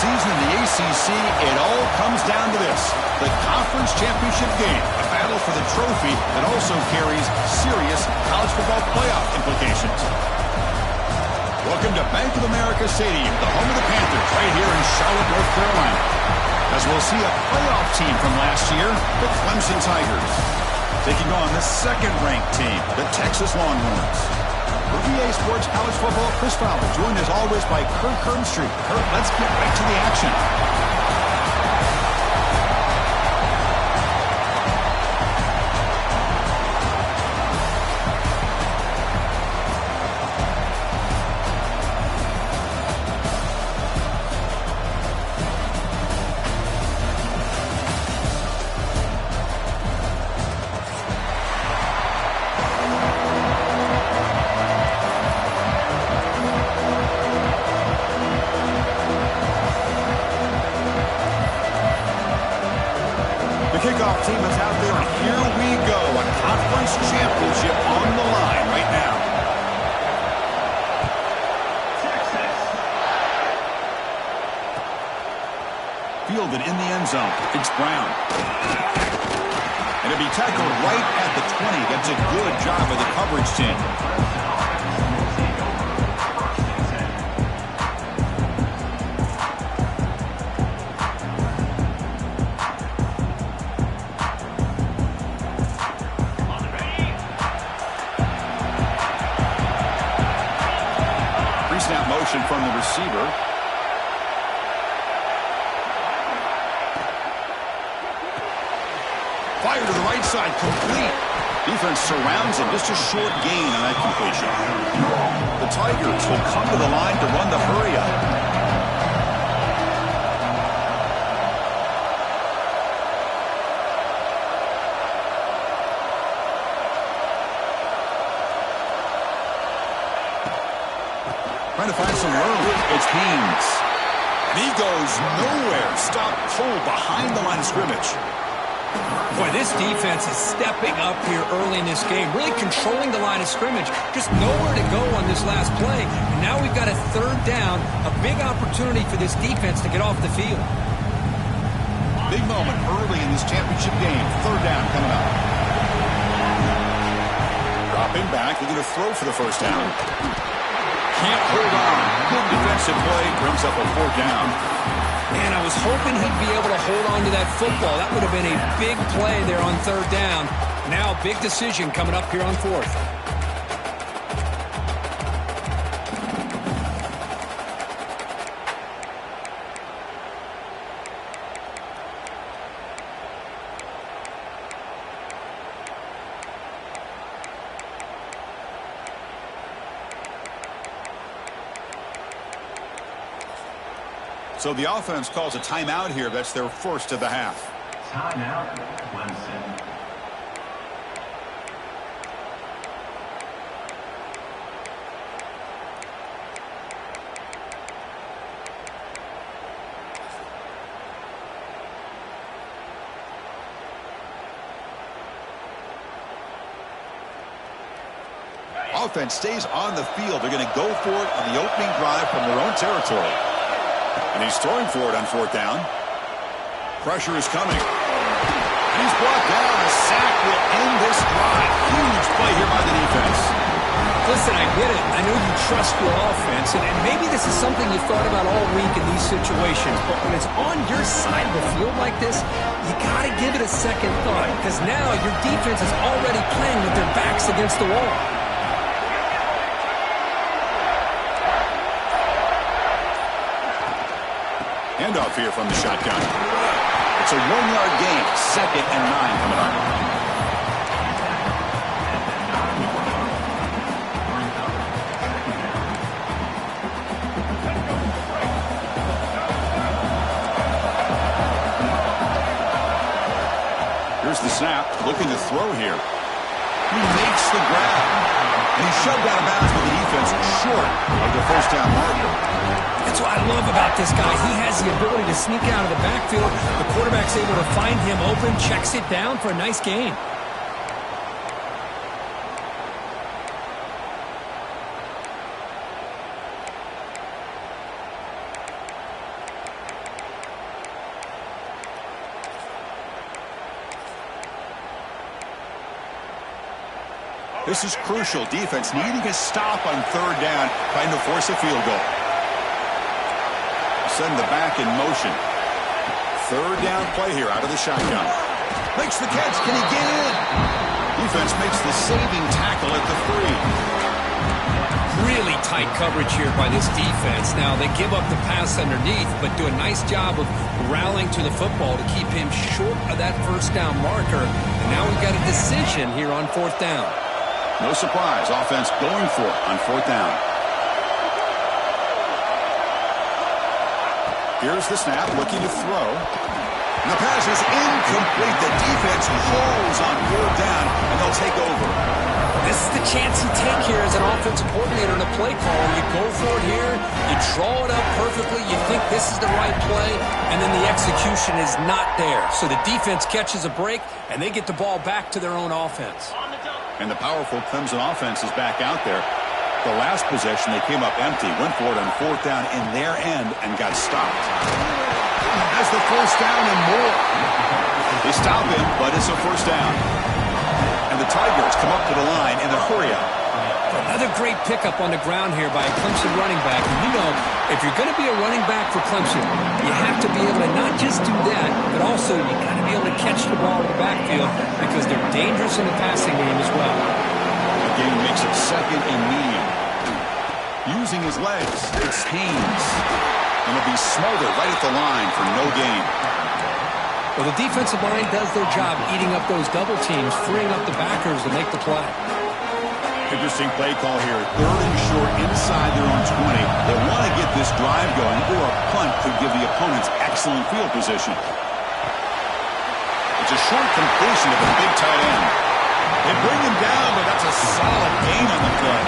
season in the ACC, it all comes down to this. The conference championship game, a battle for the trophy that also carries serious college football playoff implications. Welcome to Bank of America Stadium, the home of the Panthers, right here in Charlotte, North Carolina. As we'll see a playoff team from last year, the Clemson Tigers, taking on the second-ranked team, the Texas Longhorns. For VA Sports College Football, Chris Fowler, joined as always by Kurt Kernstreet. Kurt, let's get right to the action. Kickoff team is out there, and here we go. A conference championship on the line right now. Fielded in the end zone. It's Brown. And it'll be tackled right at the 20. That's a good job of the coverage team. Snap motion from the receiver. Fire to the right side, complete. Defense surrounds him, just a short gain on that completion. The Tigers will come to the line to run the hurry up. Trying to find some room. It's Haynes. And he goes nowhere. Stop cold behind the line of scrimmage. Boy, this defense is stepping up here early in this game, really controlling the line of scrimmage. Just nowhere to go on this last play. And now we've got a third down, a big opportunity for this defense to get off the field. Big moment early in this championship game. Third down coming up. Dropping back, looking to throw for the first down. Can't hold on. Good defensive play, brings up a fourth down. Man, I was hoping he'd be able to hold on to that football. That would have been a big play there on third down. Now, big decision coming up here on fourth. So the offense calls a timeout here. That's their first of the half. Timeout, Clemson. Offense stays on the field. They're going to go for it on the opening drive from their own territory. And he's throwing for it on fourth down. Pressure is coming. And he's brought down. A sack will end this drive. Huge play here by the defense. Listen, I get it. I know you trust your offense, and maybe this is something you thought about all week in these situations, but when it's on your side of the field like this, you got to give it a second thought, because now your defense is already playing with their backs against the wall. Handoff here from the shotgun. It's a 1-yard gain. 2nd and 9 coming up. Here's the snap. Looking to throw here. He makes the grab. And he's shoved out of bounds with the defense short of the first down marker. That's what I love about this guy. He has the ability to sneak out of the backfield. The quarterback's able to find him open, checks it down for a nice gain. This is crucial. Defense needing a stop on third down, trying to force a field goal. Send the back in motion. Third down play here out of the shotgun. Makes the catch. Can he get in? Defense makes the saving tackle at the 3. Really tight coverage here by this defense. Now, they give up the pass underneath, but do a nice job of rallying to the football to keep him short of that first down marker. And now we've got a decision here on fourth down. No surprise. Offense going for it on fourth down. Here's the snap, looking to throw. And the pass is incomplete. The defense holds on fourth down, and they'll take over. This is the chance you take here as an offensive coordinator in a play call. You go for it here, you draw it up perfectly, you think this is the right play, and then the execution is not there. So the defense catches a break, and they get the ball back to their own offense. And the powerful Clemson offense is back out there. The last possession, they came up empty, went for it on fourth down in their end, and got stopped. Has the first down and more. They stop him, but it's a first down. And the Tigers come up to the line in a hurry up. Another great pickup on the ground here by a Clemson running back. And you know, if you're going to be a running back for Clemson, you have to be able to not just do that, but also you got to be able to catch the ball in the backfield because they're dangerous in the passing game as well. The game makes it second and medium. Using his legs, it's Haynes. And it'll be Smolder right at the line for no gain. Well, the defensive line does their job eating up those double teams, freeing up the backers to make the play. Interesting play call here. Third and short inside their own 20. They want to get this drive going, or a punt could give the opponents excellent field position. It's a short completion of a big tight end. They bring him down, but that's a solid gain on the play.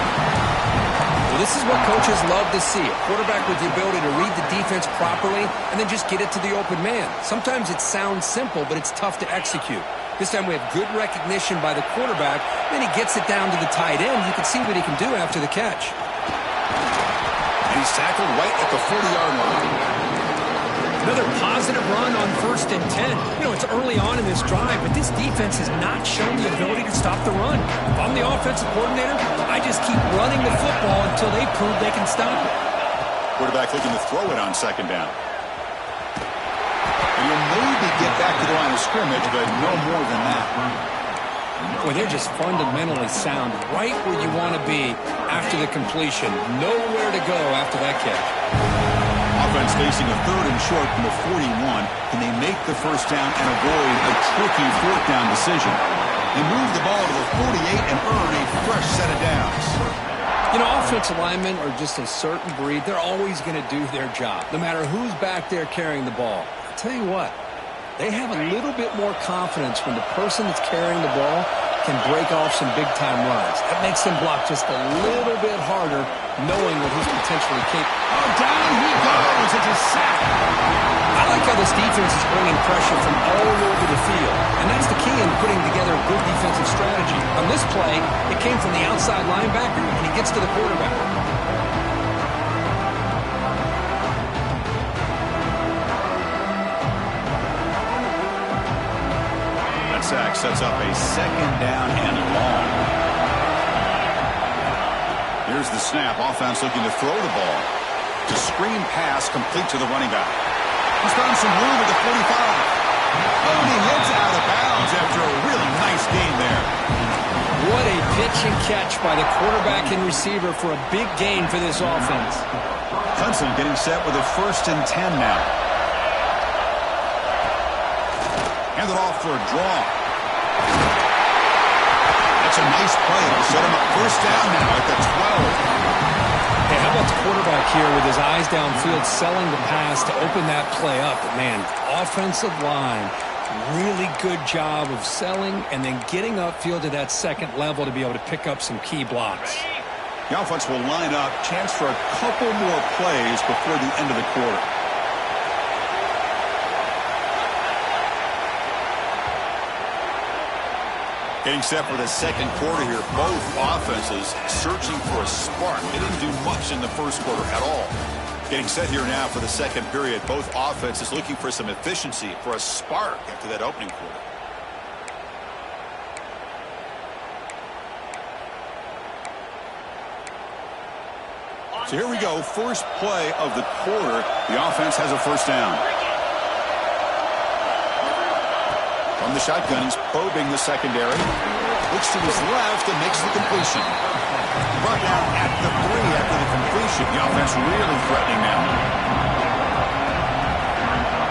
Well, this is what coaches love to see. A quarterback with the ability to read the defense properly and then just get it to the open man. Sometimes it sounds simple, but it's tough to execute. This time we have good recognition by the quarterback. Then he gets it down to the tight end. You can see what he can do after the catch. And he's tackled right at the 40-yard line. Another positive run on 1st and 10. You know, it's early on in this drive, but this defense has not shown the ability to stop the run. If I'm the offensive coordinator, I just keep running the football until they prove they can stop it. Quarterback looking to throw it on second down. And you'll maybe get back to the line of scrimmage, but no more than that. Boy, they're just fundamentally sound right where you want to be after the completion. Nowhere to go after that catch. Offense facing a third and short from the 41. Can they make the first down and avoid a tricky fourth down decision? They move the ball to the 48 and earn a fresh set of downs. You know, offensive linemen are just a certain breed. They're always going to do their job, no matter who's back there carrying the ball. I'll tell you what, they have a little bit more confidence when the person that's carrying the ball can break off some big-time runs. That makes them block just a little bit harder, knowing what he's potentially capable. Oh, down he goes. It's a sack. I like how this defense is bringing pressure from all over the field, and that's the key in putting together a good defensive strategy. On this play, it came from the outside linebacker, and he gets to the quarterback. Sack sets up a second down and long. Here's the snap. Offense looking to throw the ball. To screen pass complete to the running back. He's found some room at the 45. And he heads out of bounds after a really nice gain there. What a pitch and catch by the quarterback and receiver for a big gain for this offense. Clemson getting set with a 1st and 10 now. Hand it off for a draw. That's a nice play. It'll set him up first down now at the 12. Hey, how about the quarterback here with his eyes downfield selling the pass to open that play up? But, man, offensive line, really good job of selling and then getting upfield to that second level to be able to pick up some key blocks. The offense will line up. Chance for a couple more plays before the end of the quarter. Getting set for the second quarter here. Both offenses searching for a spark. They didn't do much in the first quarter at all. Getting set here now for the second period. Both offenses looking for some efficiency, for a spark after that opening quarter. So here we go, first play of the quarter. The offense has a first down. From the shotgun, he's probing the secondary. Looks to his left and makes the completion. Brought down at the 3 after the completion. The offense really threatening now.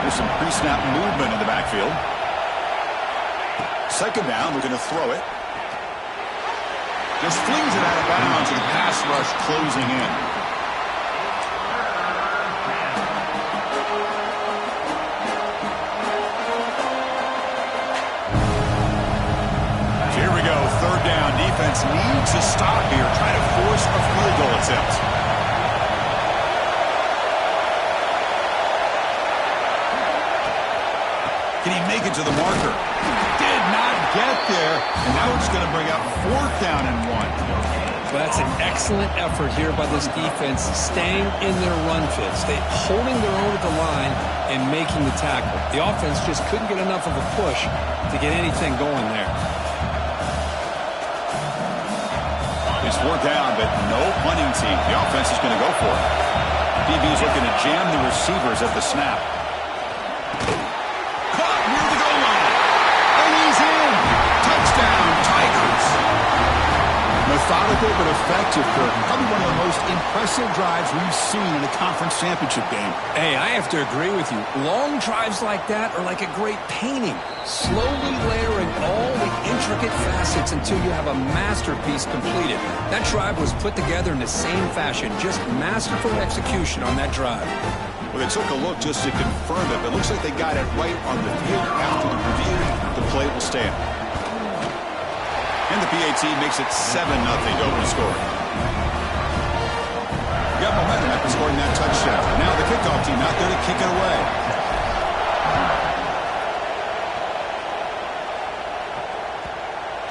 There's some pre-snap movement in the backfield. Second down, we're going to throw it. Just flings it out of bounds, and the pass rush closing in. Here we go, third down. Defense needs a stop here. Try to force a field goal attempt. Can he make it to the marker? Did not get there, and now it's going to bring up fourth down and 1. Well, that's an excellent effort here by this defense, staying in their run fits. They holding their own at the line and making the tackle. The offense just couldn't get enough of a push to get anything going there. It's fourth down, but no punting team. The offense is going to go for it. DB's looking to jam the receivers at the snap. Caught near the goal line. And he's in. Touchdown, Tigers. Methodical but effective, Kirk. Probably one of the most impressive drives we've seen in a conference championship game. Hey, I have to agree with you. Long drives like that are like a great painting. Slowly layering all the intricate facets until you have a masterpiece completed. That drive was put together in the same fashion. Just masterful execution on that drive. Well, they took a look just to confirm it, but it looks like they got it right on the field after the review. The play will stand. And the PAT makes it 7-0 to open score. Got momentum after scoring that touchdown. Now the kickoff team out there to kick it away.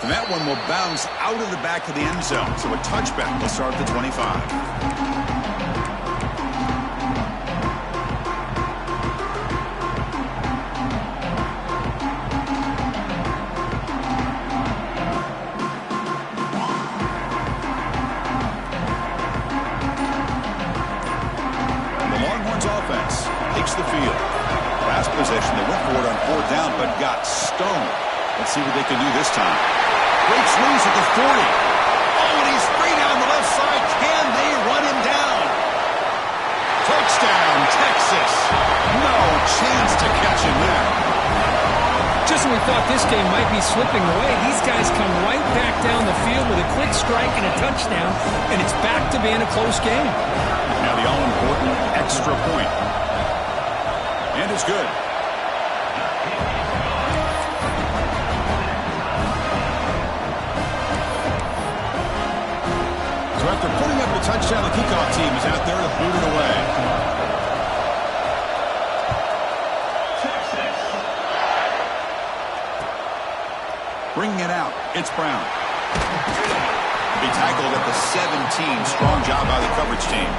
And that one will bounce out of the back of the end zone. So a touchback will start at the 25. The field. Last possession, they went for it on fourth down, but got stoned. Let's see what they can do this time. Breaks loose at the 40. Oh, and he's free down the left side. Can they run him down? Touchdown, Texas. No chance to catch him there. Just when we thought this game might be slipping away, these guys come right back down the field with a quick strike and a touchdown, and it's back to being a close game. Now the all-important extra point. And it's good. So after putting up a touchdown, the kickoff team is out there to boot it away. Bringing it out, it's Brown. He tackled at the 17. Strong job by the coverage team.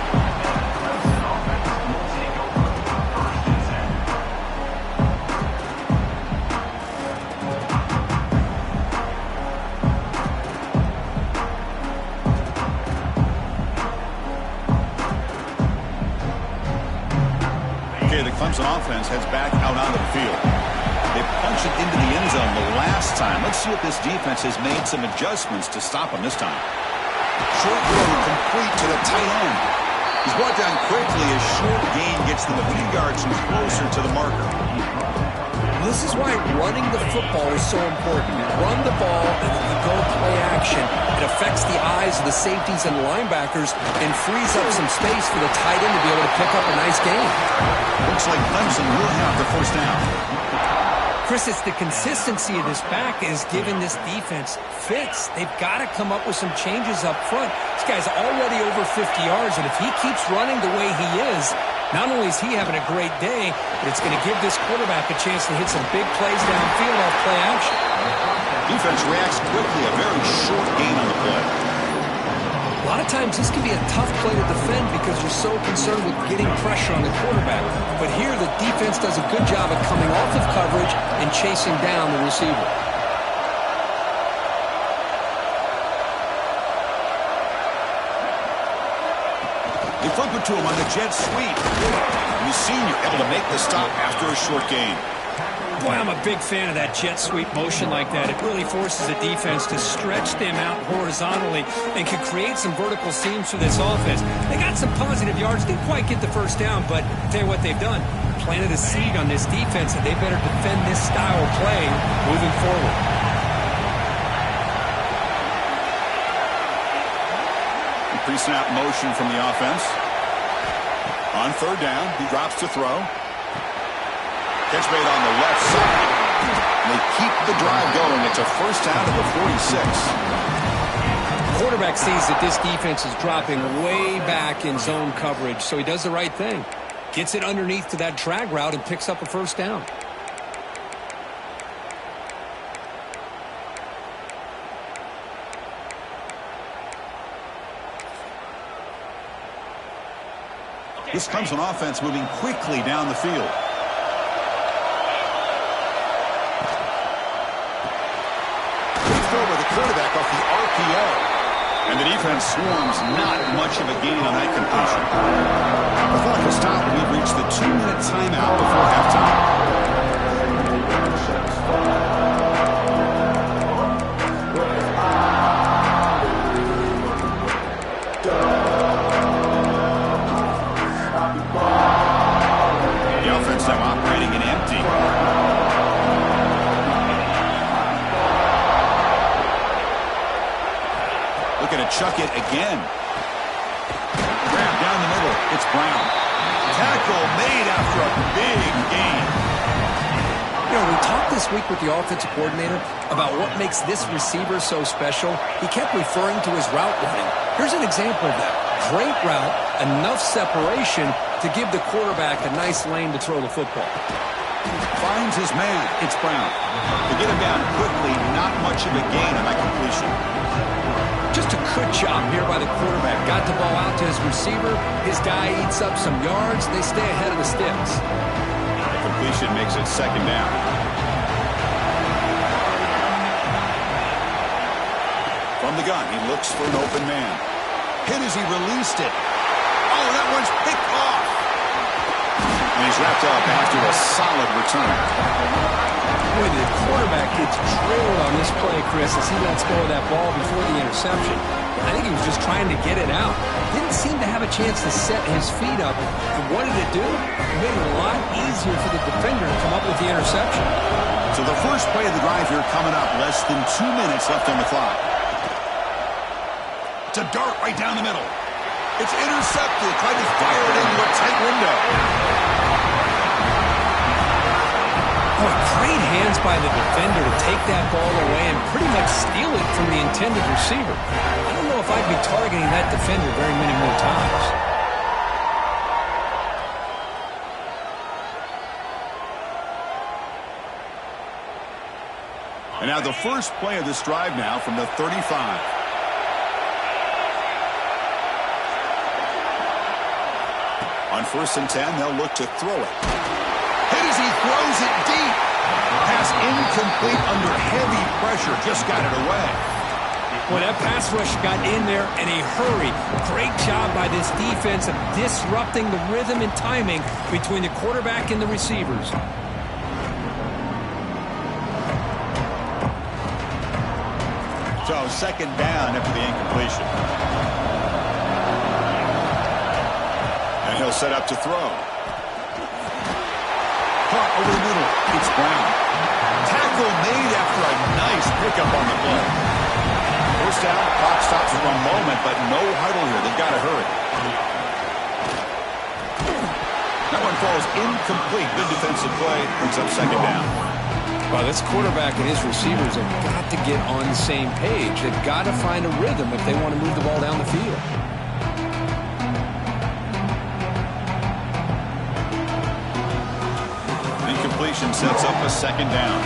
The Clemson offense heads back out onto the field. They punched it into the end zone the last time. Let's see if this defense has made some adjustments to stop them this time. Short throw complete to the tight end. He's brought down quickly as short gain gets them a few yards closer to the marker. This is why running the football is so important. You run the ball and then you go play action. It affects the eyes of the safeties and linebackers and frees up some space for the tight end to be able to pick up a nice gain. Looks like Clemson will have the first down. Chris, it's the consistency of this back is giving this defense fits. They've got to come up with some changes up front. This guy's already over 50 yards, and if he keeps running the way he is, not only is he having a great day, but it's going to give this quarterback a chance to hit some big plays downfield off play action. Defense reacts quickly, a very short gain on the play. A lot of times this can be a tough play to defend because you're so concerned with getting pressure on the quarterback. But here the defense does a good job of coming off of coverage and chasing down the receiver. They flip it to him on the jet sweep. And the senior able to make the stop after a short gain. Boy, I'm a big fan of that jet sweep motion like that. It really forces the defense to stretch them out horizontally and can create some vertical seams for this offense. They got some positive yards. Didn't quite get the first down, but I'll tell you what they've done. Planted a seed on this defense that they better defend this style of play moving forward. Pre-snap motion from the offense. On third down, he drops to throw. Catch made on the left side. And they keep the drive going. It's a first down at the 46. Quarterback sees that this defense is dropping way back in zone coverage, so he does the right thing. Gets it underneath to that drag route and picks up a first down. This Clemson offense moving quickly down the field. Over the quarterback off the RPO. And the defense swarms, not much of a gain on that completion. Before the stop, we've reached the 2-minute timeout before halftime. The offense now operating in empty. Looking to chuck it again. Grab down the middle. It's Brown. Tackle made after a big gain. You know, we talked this week with the offensive coordinator about what makes this receiver so special. He kept referring to his route running. Here's an example of that. Great route, enough separation to give the quarterback a nice lane to throw the football. Finds his man. It's Brown. To get him down quickly, not much of a gain on that completion. Just a good job here by the quarterback. Got the ball out to his receiver. His guy eats up some yards. They stay ahead of the sticks. The completion makes it second down. From the gun, he looks for an open man. Hit as he released it. Oh, that one's picked off. And he's wrapped up after a solid return. Boy, the quarterback gets drilled on this play, Chris, as he lets go of that ball before the interception. I think he was just trying to get it out. Didn't seem to have a chance to set his feet up. And what did it do? It made it a lot easier for the defender to come up with the interception. So the first play of the drive here coming up. Less than 2 minutes left on the clock. It's a dart right down the middle. It's intercepted. Tried to fire it into a tight window. Boy, great hands by the defender to take that ball away and pretty much steal it from the intended receiver. I don't know if I'd be targeting that defender very many more times. And now the first play of this drive now from the 35. On 1st and 10, they'll look to throw it. Hit as he throws it deep. Pass incomplete under heavy pressure. Just got it away. Well, that pass rush got in there in a hurry. Great job by this defense of disrupting the rhythm and timing between the quarterback and the receivers. So second down after the incompletion. And he'll set up to throw. Caught over the middle. It's Brown. Tackle made after a nice pickup on the play. First down, clock stops for a moment, but no huddle here. They've got to hurry. That one falls incomplete. Good defensive play. Brings up second down. Well, this quarterback and his receivers have got to get on the same page. They've got to find a rhythm if they want to move the ball down the field. Incompletion sets up a second down.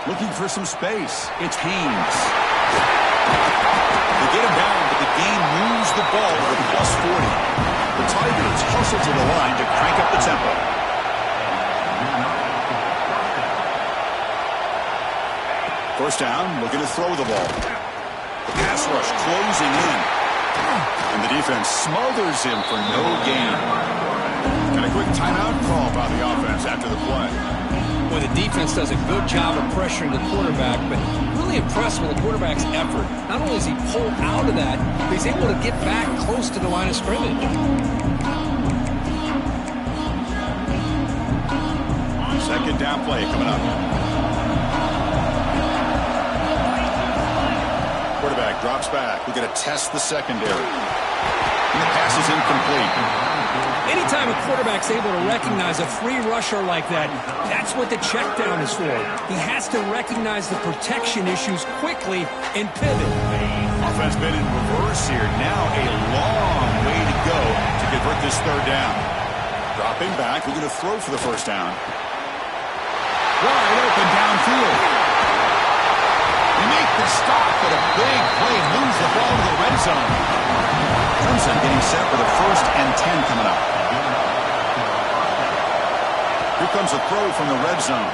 Looking for some space. It's Haynes. They get him down, but the game moves the ball to the +40. The Tigers hustle to the line to crank up the tempo. First down, looking to throw the ball. The pass rush closing in. And the defense smothers him for no gain. And a quick timeout call by the offense after the play. Well, the defense does a good job of pressuring the quarterback, but really impressed with the quarterback's effort. Not only does he pull out of that, but he's able to get back close to the line of scrimmage. Second down play coming up. Quarterback drops back. We're going to test the secondary. And the pass is incomplete. Anytime a quarterback's able to recognize a free rusher like that, that's what the check down is for. He has to recognize the protection issues quickly and pivot. Offense been in reverse here. Now a long way to go to convert this third down. Dropping back. We're going to throw for the first down. Wide open downfield. They make the stop, but a big play moves the ball to the red zone. Clemson getting set for the 1st and 10 coming up. Here comes a throw from the red zone.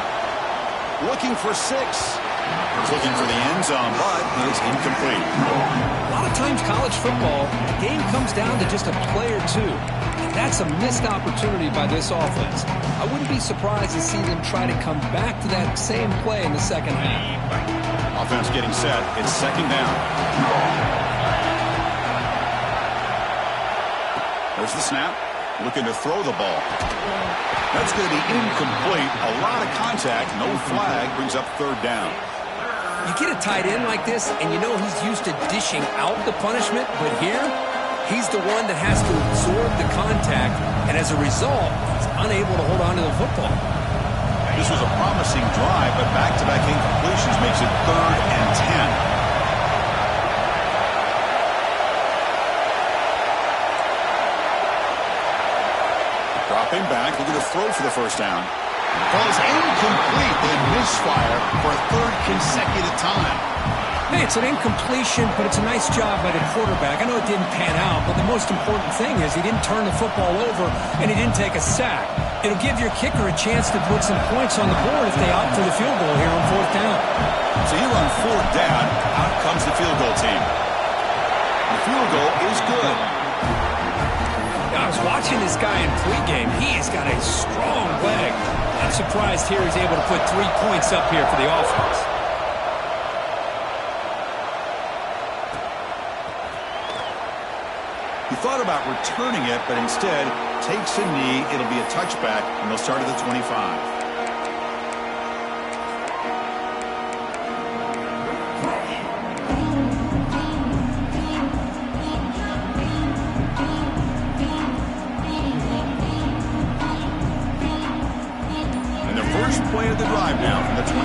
Looking for 6. He's looking for the end zone, but it's incomplete. A lot of times college football, the game comes down to just a play or two. And that's a missed opportunity by this offense. I wouldn't be surprised to see them try to come back to that same play in the second half. Offense getting set. It's second down. There's the snap. Looking to throw the ball. That's going to be incomplete. A lot of contact. No flag. Brings up third down. You get a tight end like this, and you know he's used to dishing out the punishment, but here, he's the one that has to absorb the contact, and as a result, he's unable to hold on to the football. This was a promising drive, but back-to-back incompletions makes it 3rd and 10. Dropping back, looking to throw for the first down. Ball is incomplete, then misfire for a 3rd consecutive time. Hey, it's an incompletion, but it's a nice job by the quarterback. I know it didn't pan out, but the most important thing is he didn't turn the football over and he didn't take a sack. It'll give your kicker a chance to put some points on the board if they opt for the field goal here on 4th down. So here on 4th down, out comes the field goal team. The field goal is good. I was watching this guy in pregame. He has got a strong leg. I'm surprised here he's able to put 3 points up here for the offense. He thought about returning it, but instead takes a knee. It'll be a touchback, and they'll start at the 25. First play of the drive now from the 25.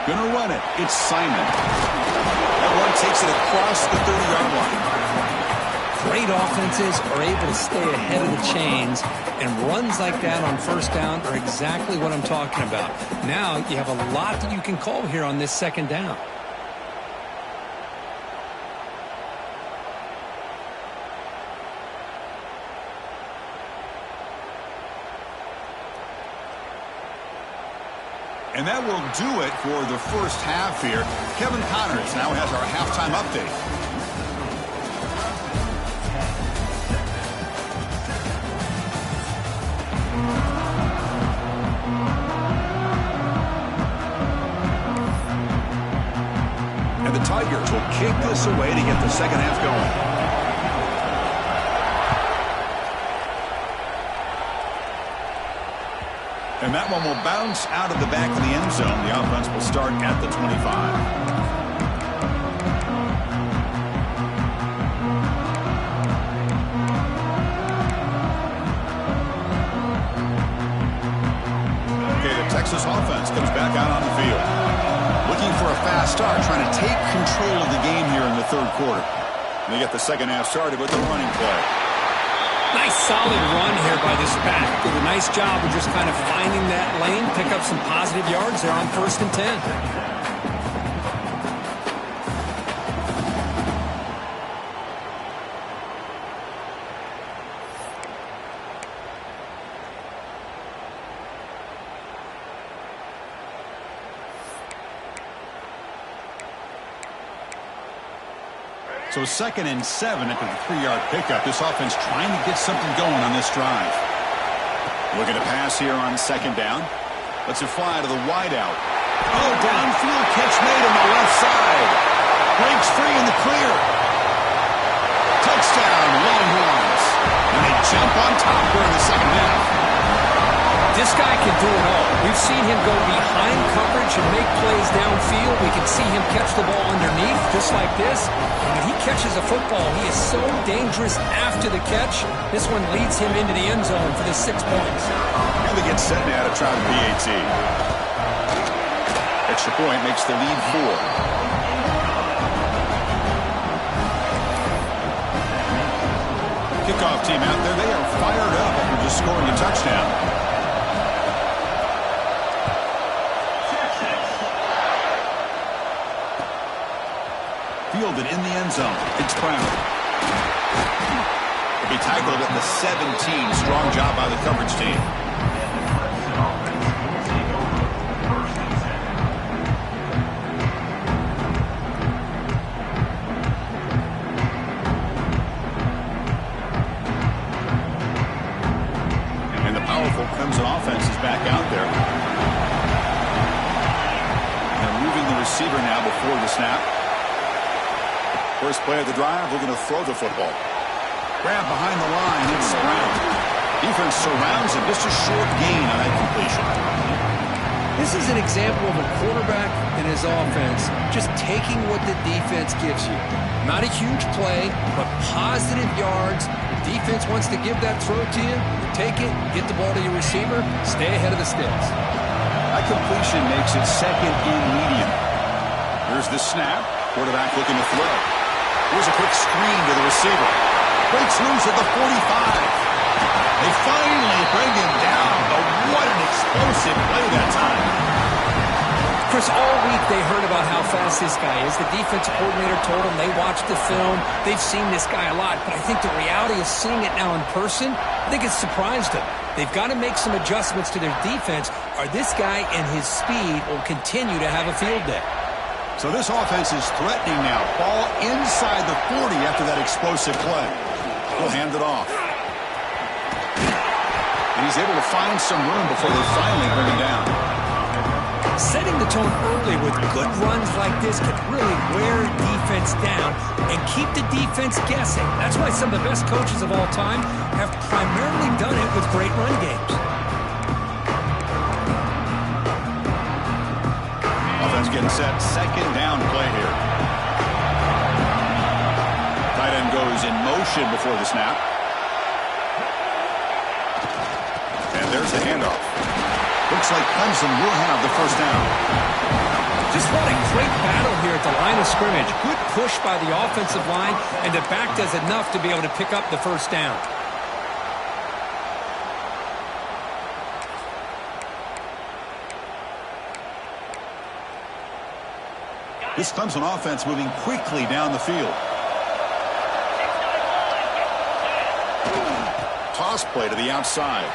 Gonna run it. It's Simon. That one takes it across the 30-yard line. Great offenses are able to stay ahead of the chains, and runs like that on 1st down are exactly what I'm talking about. Now you have a lot that you can call here on this 2nd down. And that will do it for the first half here. Kevin Connors now has our halftime update. And the Tigers will kick this away to get the second half going. And that one will bounce out of the back of the end zone. The offense will start at the 25. Okay, the Texas offense comes back out on the field. Looking for a fast start, trying to take control of the game here in the 3rd quarter. And they get the second half started with a running play. Nice solid run here by this back. Did a nice job of just kind of finding that lane, pick up some positive yards there on 1st and 10. So 2nd and 7 after the 3-yard pickup. This offense trying to get something going on this drive. Looking to pass here on 2nd down. Lets it fly to the wideout. Oh, downfield catch made on the left side. Breaks free in the clear. Touchdown, Longhorns. And they jump on top here in the second half. This guy can do it all. We've seen him go behind coverage and make plays downfield. We can see him catch the ball underneath, just like this. And when he catches a football, he is so dangerous after the catch. This one leads him into the end zone for the 6 points. And they get set now to try the PAT. Extra point makes the lead 4. Kickoff team out there. They are fired up after just scoring a touchdown. Fielded in the end zone. It's Brown. He'll be tackled at the 17. Strong job by the coverage team. And the powerful Clemson offense is back out there. And moving the receiver now before the snap. First play of the drive, we're going to throw the football. Grab behind the line, it's Brown. Defense surrounds him, just a short gain on that completion. This is an example of a quarterback and his offense just taking what the defense gives you. Not a huge play, but positive yards. The defense wants to give that throw to you. You take it, get the ball to your receiver, stay ahead of the sticks. That completion makes it 2nd and medium. Here's the snap. Quarterback looking to throw. Here's a quick screen to the receiver. Breaks loose at the 45. They finally bring him down, but what an explosive play that time. Chris, all week they heard about how fast this guy is. The defensive coordinator told them they watched the film. They've seen this guy a lot, but I think the reality of seeing it now in person, I think it's surprised them. They've got to make some adjustments to their defense, or this guy and his speed will continue to have a field day. So this offense is threatening now. Ball inside the 40 after that explosive play. He'll hand it off. And he's able to find some room before they finally bring him down. Setting the tone early with good runs like this can really wear defense down and keep the defense guessing. That's why some of the best coaches of all time have primarily done it with great run games. Getting set, 2nd down play here. Tight end goes in motion before the snap. And there's the handoff. Looks like Clemson will have the first down. Just what a great battle here at the line of scrimmage. Good push by the offensive line, and the back does enough to be able to pick up the first down. This Clemson offense moving quickly down the field. Toss play to the outside.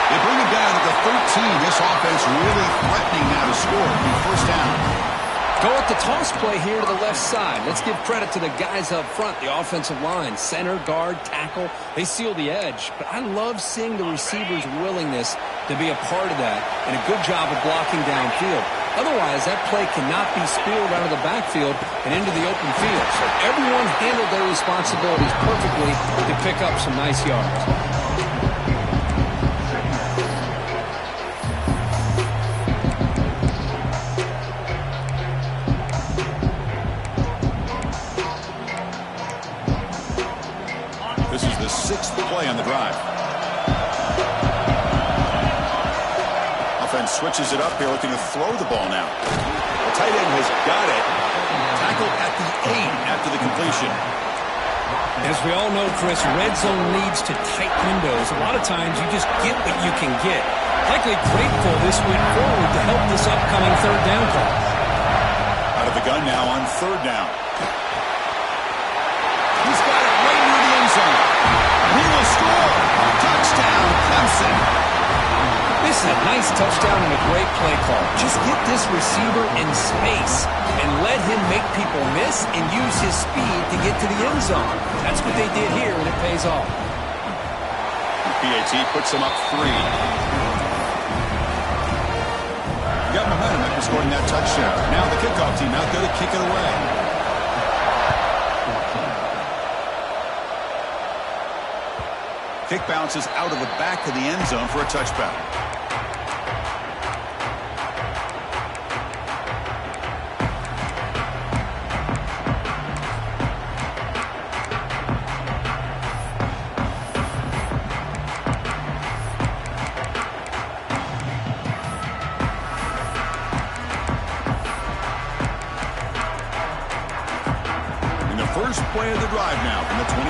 They bring him down at the 13. This offense really threatening now to score. First down. Go with the toss play here to the left side. Let's give credit to the guys up front, the offensive line, center, guard, tackle. They seal the edge. But I love seeing the receivers' willingness to be a part of that and a good job of blocking downfield. Otherwise, that play cannot be spilled out of the backfield and into the open field. So everyone handled their responsibilities perfectly to pick up some nice yards. This is the 6th play on the drive. Offense switches it up here, looking to throw the ball now. The tight end has got it. Tackled at the 8 after the completion. As we all know, Chris, red zone leads to tight windows. A lot of times you just get what you can get. Likely grateful this went forward to help this upcoming 3rd down call. Out of the gun now on 3rd down. He's got it right near the end zone. He will score. Touchdown, Clemson. This is A nice touchdown and a great play call. Just get this receiver in space and let him make people miss and use his speed to get to the end zone. That's what they did here, and it pays off. PAT puts him up 3. Got momentum after scoring that touchdown. Now the kickoff team out there to kick it away. Kick bounces out of the back of the end zone for a touchback. First play of the drive now from the 25.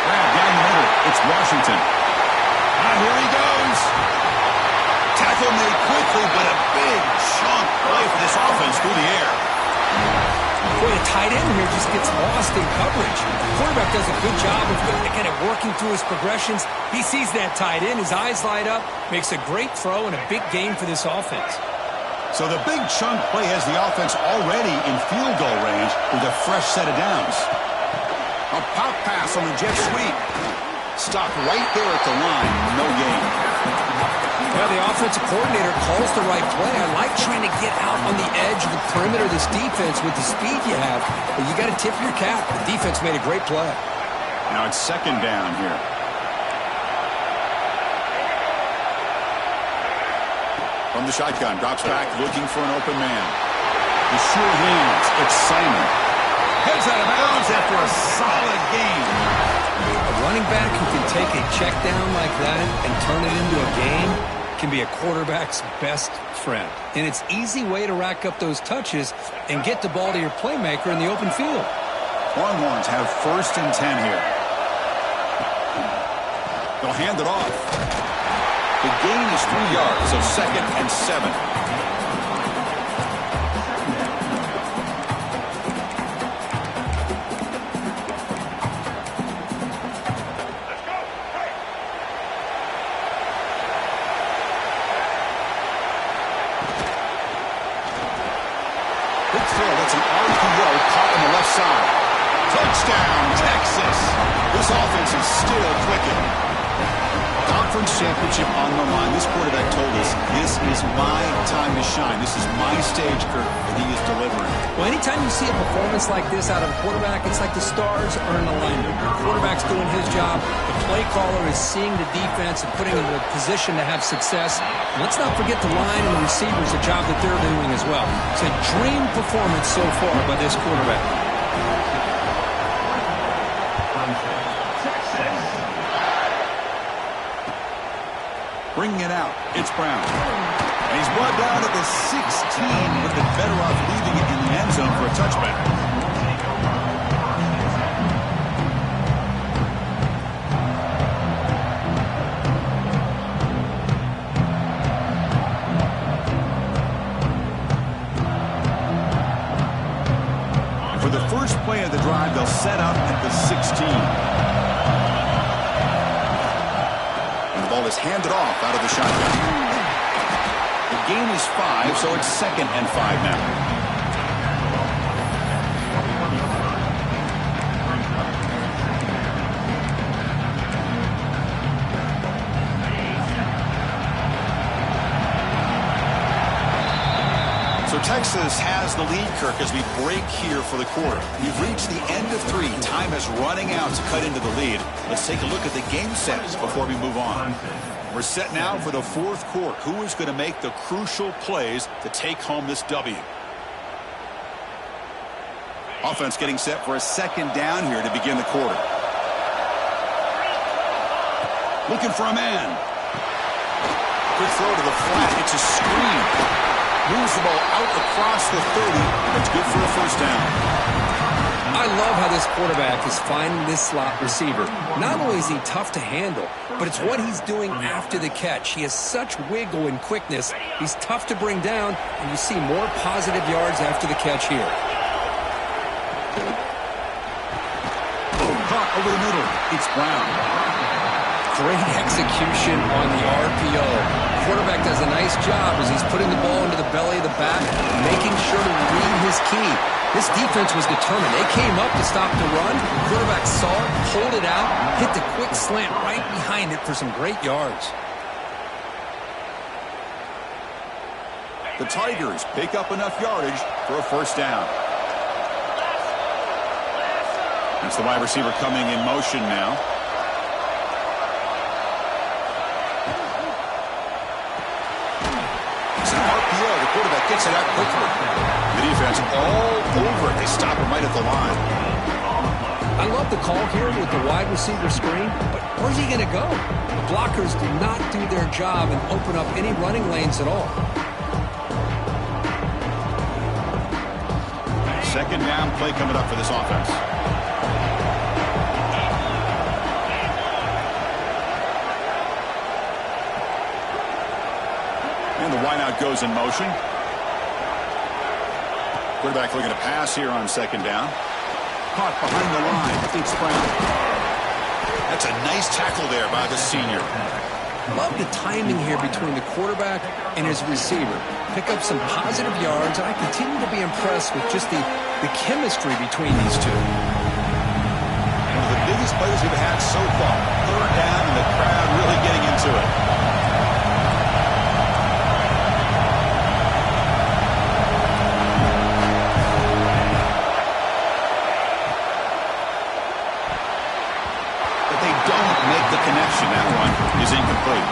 Grab down the middle. It's Washington. Here he goes. Tackle made quickly, but a big chunk play for this offense through the air. Boy, the tight end here just gets lost in coverage. The quarterback does a good job of kind of working through his progressions. He sees that tight end, his eyes light up, makes a great throw and a big gain for this offense. So the big chunk play has the offense already in field goal range with a fresh set of downs. A pop pass on the jet sweep. Stopped right there at the line. No gain. Yeah, the offensive coordinator calls the right play. I like trying to get out on the edge of the perimeter of this defense with the speed you have, but you got to tip your cap. The defense made a great play. Now it's second down here. From the shotgun, drops back, looking for an open man. The sure hands, it's Simon. Heads out of bounds after a solid game. A running back who can take a check down like that and turn it into a game can be a quarterback's best friend. And it's an easy way to rack up those touches and get the ball to your playmaker in the open field. Longhorns have 1st and 10 here. They'll hand it off. The gain is 3 yards, so 2nd and 7. Big throw, that's an RPO caught on the left side. Touchdown, Texas. This offense is still clicking. Conference championship on the line. This quarterback told us, this is my time to shine. This is my stage, Kirk, and he is delivering. Well, anytime you see a performance like this out of a quarterback, it's like the stars are in alignment. The quarterback's doing his job. The play caller is seeing the defense and putting them in a position to have success. And let's not forget the line and the receivers, the job that they're doing as well. It's a dream performance so far by this quarterback. Bringing it out, it's Brown. And he's brought down at the 16, but been better off leaving it in the end zone for a touchback. And for the first play of the drive, they'll set up at the 16. Ball is handed off out of the shotgun. The gain is 5, so it's 2nd and 5 now. So Texas has the lead, Kirk, as we break here for the quarter. We've reached the end of 3. Time is running out to cut into the lead. Let's take a look at the game sets before we move on. We're set now for the 4th quarter. Who is going to make the crucial plays to take home this W? Offense getting set for a 2nd down here to begin the quarter. Looking for a man. Quick throw to the flat. It's a screen. Moves the ball out across the 30. That's good for a 1st down. I love how this quarterback is finding this slot receiver. Not only is he tough to handle, but it's what he's doing after the catch. He has such wiggle and quickness. He's tough to bring down, and you see more positive yards after the catch here. caught over the middle. It's Brown. Great execution on the RPO. Quarterback does a nice job as he's putting the ball into the belly of the back, making sure to read his key. This defense was determined. They came up to stop the run. Quarterback saw it, pulled it out, hit the quick slant right behind it for some great yards. The Tigers pick up enough yardage for a first down. That's the wide receiver coming in motion now. It's an RPO. The quarterback gets it out quickly. The defense all over it. They stop him right at the line. I love the call here with the wide receiver screen, but where's he going to go? The blockers do not do their job and open up any running lanes at all. Second down play coming up for this offense. And the wideout goes in motion. Quarterback looking to pass here on second down. Caught behind the line. It's Brown. That's a nice tackle there by the senior. Love the timing here between the quarterback and his receiver. Pick up some positive yards, and I continue to be impressed with just the chemistry between these two. One of the biggest plays we've had so far. Third down, and the crowd really getting into it. But they don't make the connection. That one is incomplete.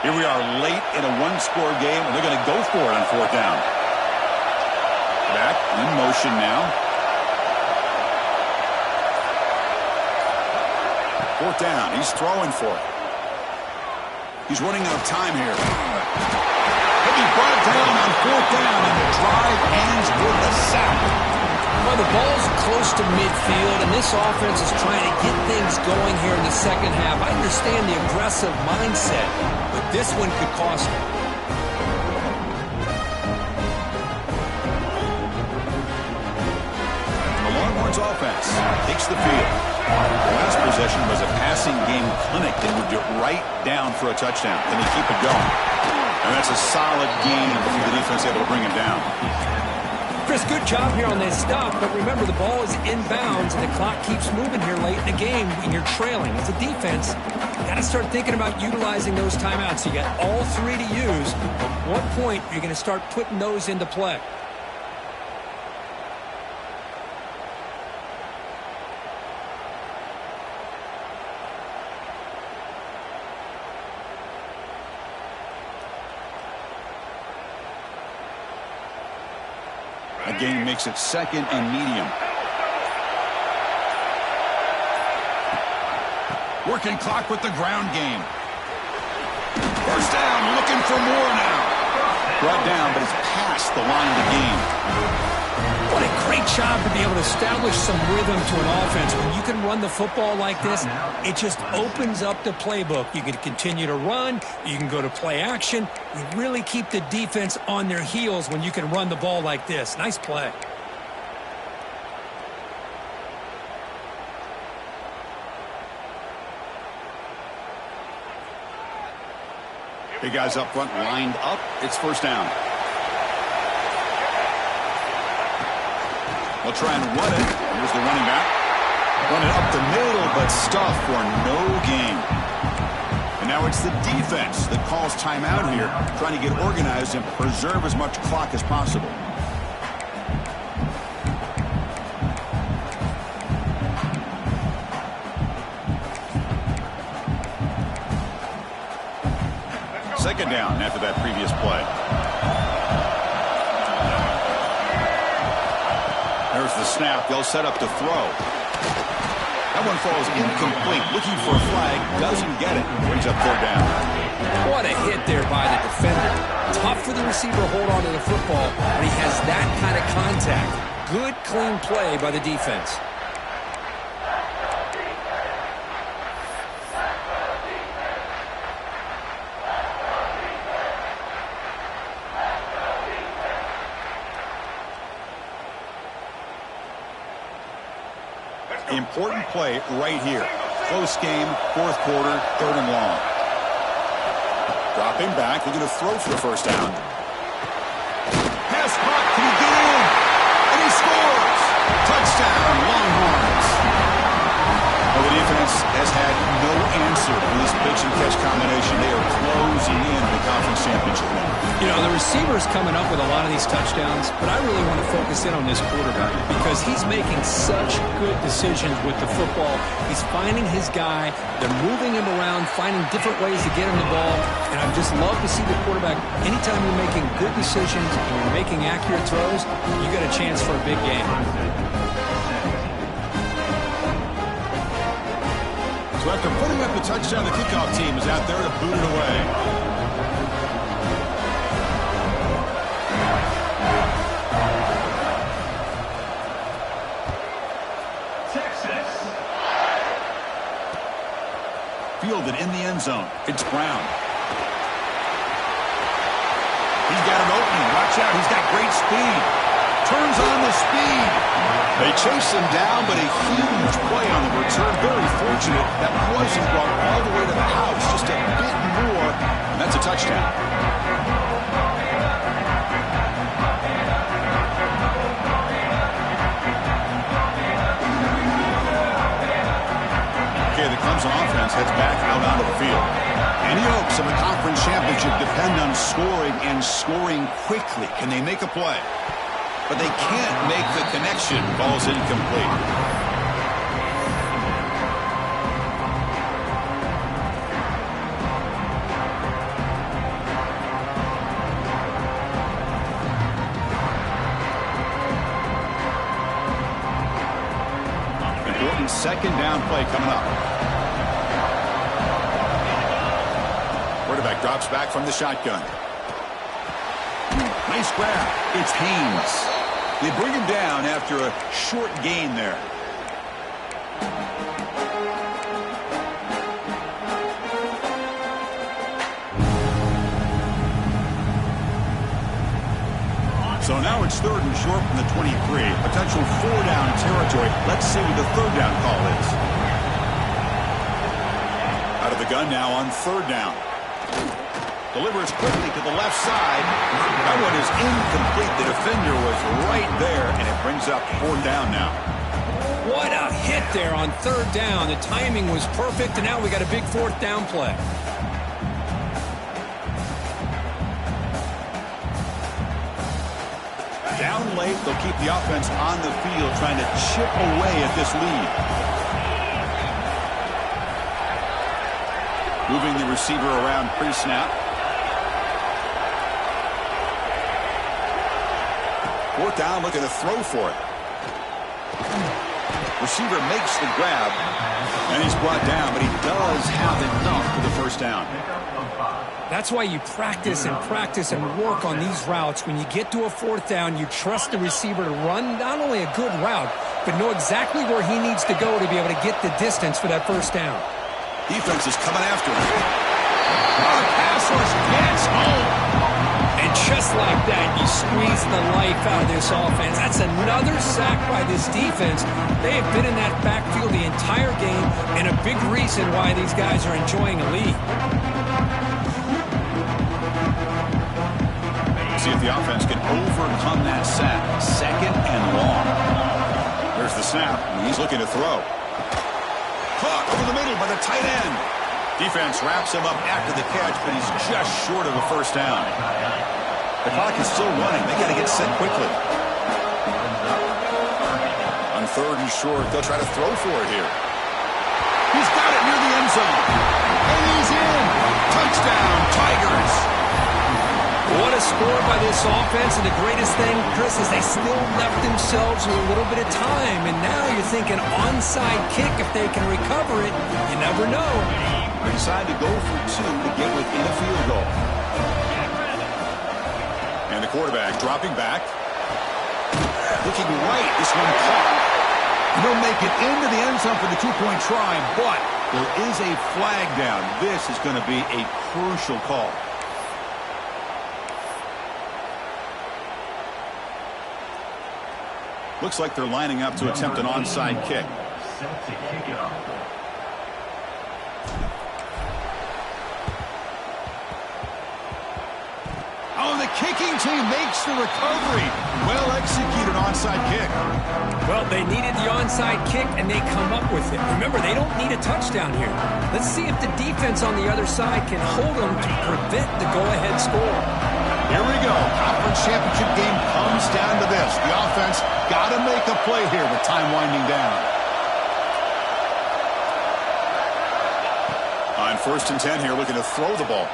Here we are late in a one-score game, and they're going to go for it on fourth down. Back in motion now. Fourth down. He's throwing for it. He's running out of time here. He'll be brought down on fourth down, and the drive ends with a sack. Well, the ball's close to midfield, and this offense is trying to get things going here in the second half. I understand the aggressive mindset, but this one could cost them. The Longhorns offense takes the field. The last possession was a passing game clinic. They moved it right down for a touchdown. Then they keep it going. And that's a solid game from the defense able to bring him down. Chris, good job here on this stop, but remember the ball is inbounds and the clock keeps moving here late in the game when you're trailing. As a defense, you got to start thinking about utilizing those timeouts. You got all three to use. At what point you're going to start putting those into play? A gain makes it second and medium. Working clock with the ground game. First down, looking for more now. Brought down, but it's past the line of the game. What a great job to be able to establish some rhythm to an offense. When you can run the football like this, it just opens up the playbook. You can continue to run. You can go to play action. You really keep the defense on their heels when you can run the ball like this. Nice play. Big guys up front lined up. It's first down. They'll try and run it. Here's the running back. Run it up the middle, but stuffed for no gain. And now it's the defense that calls timeout here, trying to get organized and preserve as much clock as possible. Second down after that previous play. There's the snap. They'll set up to throw. That one falls incomplete. Looking for a flag. Doesn't get it. Brings up third down. What a hit there by the defender. Tough for the receiver to hold on to the football when he has that kind of contact. Good, clean play by the defense. Important play right here. Close game, fourth quarter, third and long. Dropping back, they're going to throw for the first down. Pass caught, can he get in? And he scores! Touchdown, Longhorns. Well, the defense has had no answer for this pitch and catch combination. They are closing in the conference championship game. You know, the receiver's coming up with a lot of these touchdowns, but I really want to focus in on this quarterback because he's making such good decisions with the football. He's finding his guy. They're moving him around, finding different ways to get him the ball, and I just love to see the quarterback. Anytime you're making good decisions and you're making accurate throws, you got a chance for a big game. So after putting up the touchdown, the kickoff team is out there to boot it away. Texas. Fielded in the end zone. It's Brown. He's got an opening. Watch out. He's got great speed. Turns on the speed. They chase him down, but a huge play on the return. Very fortunate that wasn't brought all the way to the house. Just a bit more, and that's a touchdown. Okay, the Clemson offense heads back out onto the field. Any hopes of a conference championship depend on scoring and scoring quickly. Can they make a play? But they can't make the connection. Ball's incomplete. Important second down play coming up. Quarterback drops back from the shotgun. Nice grab. It's Haynes. They bring him down after a short gain there. So now it's third and short from the 23. Potential four-down territory. Let's see what the third down call is. Out of the gun now on third down. Delivers quickly to the left side. That one is incomplete. The defender was right there, and it brings up fourth down now. What a hit there on third down. The timing was perfect, and now we got a big fourth down play. Down late, they'll keep the offense on the field, trying to chip away at this lead. Moving the receiver around pre-snap. Fourth down, looking to throw for it. Receiver makes the grab, and he's brought down, but he does have enough for the first down. That's why you practice and work on these routes. When you get to a fourth down, you trust the receiver to run not only a good route, but know exactly where he needs to go to be able to get the distance for that first down. Defense is coming after him. Oh, pass rush gets home. And just like that, you squeeze the life out of this offense. That's another sack by this defense. They have been in that backfield the entire game, and a big reason why these guys are enjoying a lead. See if the offense can overcome that sack. Second and long. There's the snap. He's looking to throw. Caught over the middle by the tight end. Defense wraps him up after the catch, but he's just short of a first down. The clock is still running. They got to get set quickly. On third and short, they'll try to throw for it here. He's got it near the end zone. And he's in. Touchdown, Tigers. What a score by this offense, and the greatest thing, Chris, is they still left themselves with a little bit of time, and now you're thinking onside kick. If they can recover it, you never know. They decide to go for two to get within a field goal. And the quarterback dropping back. Looking right, this one caught. He'll make it into the end zone for the two-point try, but there is a flag down. This is going to be a crucial call. Looks like they're lining up to attempt an onside kick. Set to kick it off. Oh, the kicking team makes the recovery. Well executed onside kick. Well, they needed the onside kick, and they come up with it. Remember, they don't need a touchdown here. Let's see if the defense on the other side can hold them to prevent the go-ahead score. Here we go. Conference championship game comes down to this. The offense got to make a play here with time winding down. On 1st and 10 here, looking to throw the ball.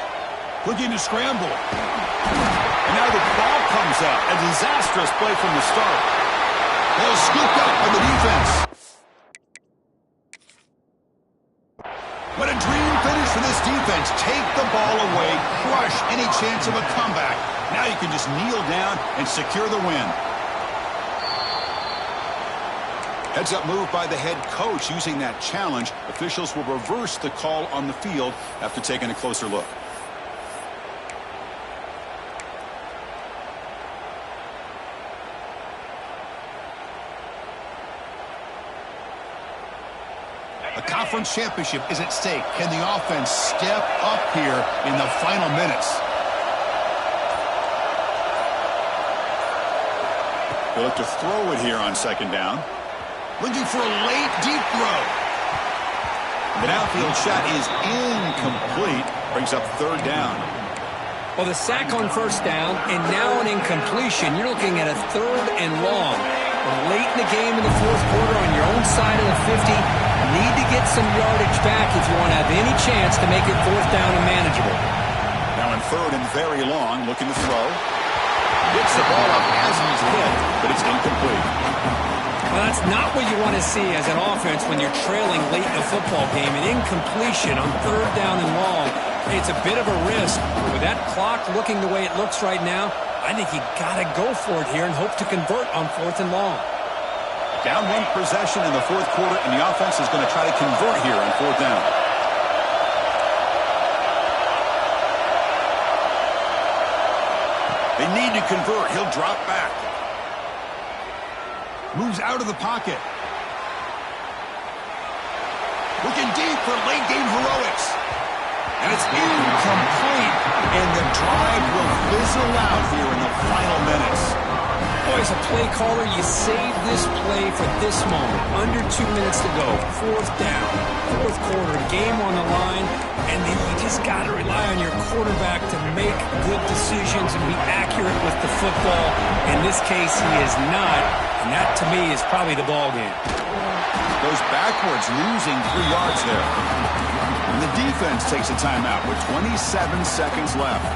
Looking to scramble. And now the ball comes out. A disastrous play from the start. Ball scooped up by the defense. What a dream finish for this defense. Take the ball away, crush any chance of a comeback. Now you can just kneel down and secure the win. Heads-up move by the head coach using that challenge. Officials will reverse the call on the field after taking a closer look. A conference championship is at stake. Can the offense step up here in the final minutes? They'll look to throw it here on 2nd down. Looking for a late, deep throw. The downfield shot is incomplete. Brings up 3rd down. Well, the sack on 1st down, and now an incompletion. You're looking at a 3rd and long. Late in the game in the 4th quarter on your own side of the 50. Need to get some yardage back if you want to have any chance to make it 4th down and manageable. Now in 3rd and very long, looking to throw. Gets the ball up as he's hit, but it's incomplete. Well, that's not what you want to see as an offense when you're trailing late in a football game. An incompletion on 3rd down and long. It's a bit of a risk. With that clock looking the way it looks right now, I think you got to go for it here and hope to convert on 4th and long. Down 1 possession in the 4th quarter, and the offense is going to try to convert here on 4th down. They need to convert. He'll drop back. Moves out of the pocket. Looking deep for late game heroics. And it's incomplete. And the drive will fizzle out here in the final minutes. Boy, as a play caller, you save this play for this moment. Under 2 minutes to go. 4th down. 4th quarter. Game on the line. And then you just got to rely on your quarterback to make good decisions and be accurate with the football. In this case, he is not. And that, to me, is probably the ball game. Goes backwards, losing 3 yards there. And the defense takes a timeout with 27 seconds left.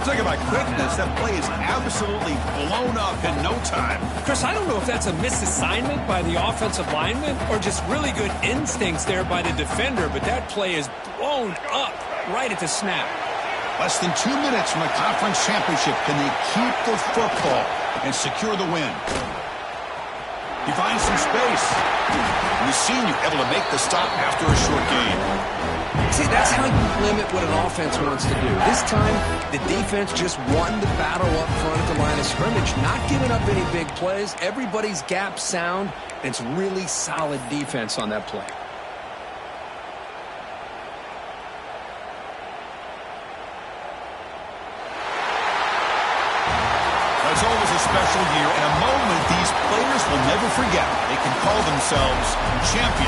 Talk about quickness. That play is absolutely blown up in no time. Chris, I don't know if that's a misassignment by the offensive lineman or just really good instincts there by the defender, but that play is blown up right at the snap. Less than 2 minutes from a conference championship. Can they keep the football and secure the win? He finds some space. And the senior able to make the stop after a short gain. See, that's how you limit what an offense wants to do. This time, the defense just won the battle up front at the line of scrimmage, not giving up any big plays. Everybody's gap sound, and it's really solid defense on that play. It's always a special year and a moment these players will never forget. They can call themselves champions.